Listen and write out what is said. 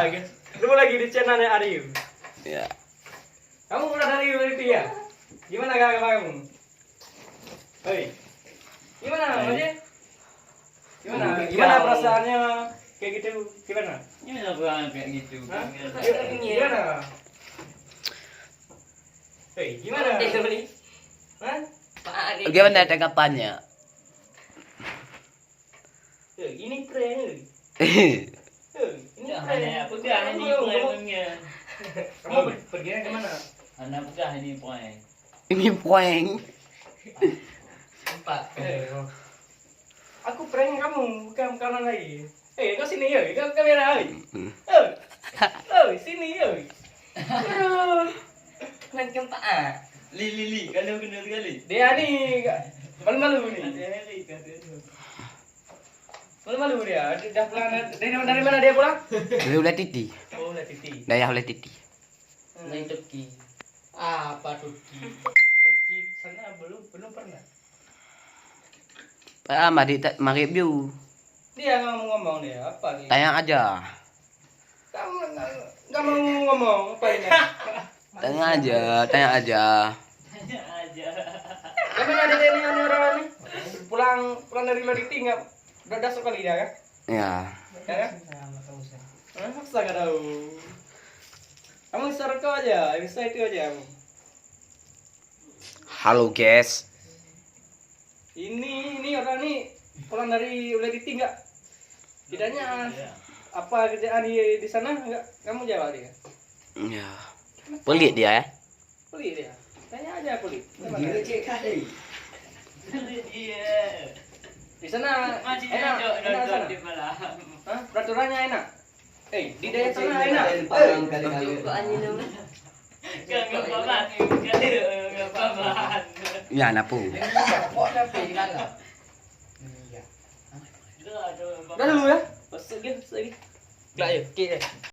Ketemu lagi di channelnya Aryu. Ya. Kamu udah dari itu ya? Gimana kamu? Hei. Gimana Mas? Gimana perasaannya kayak gitu? Gimana? Gimana pulang kayak gitu? Hah? Gimana? Hei, gimana? Hah? Bagaimana tanggapannya? Ini prank. Ini Hanya prank. pegang ini poinnya. Kamu pergi kemana? Anak pegang ini poin. Ini poeng. Empat. Aku prank kamu, bukan kanan lagi. Kau sini ya, kau kamera. Sini ya. Kan tak. Li, kalau kena sekali. Dia ni malu-malu ni. Malu-malu dia. Dia dah pulang dari mana dia pulang? Dari Ulat Titi. Oh, dari Titi. Dayah Ulat Titi. Naik Turki. Apa Turki? Turki sana belum pernah. Mari view. Dia ngomong dia apa ni? Tanya aja. Kamu enggak mau ngomong apa ini? Tanya aja. Tanya aja. Kamu ada ini orang ni? Pulang dari Loditi enggak? Udah dasar kali dia kan? Ya. Ya kan? Masa enggak tahu. Kamu serko aja, bisa itu aja kamu. Halo guys. Ini orang ni pulang dari Loditi enggak? Tidaknya apa kerjaan di sana enggak? Kamu jawab dia. Ya. Pelit dia ya. Pelit dia. Tanya aja pelit. Dia cek kali. Dia. Di sana enak sana. Di malam. Hah? Peraturannya enak. Di daerah sana enak. Enggak apa-apa. Ya napu. Dah dulu ya. Pas lagi. Gelak ya. Okey.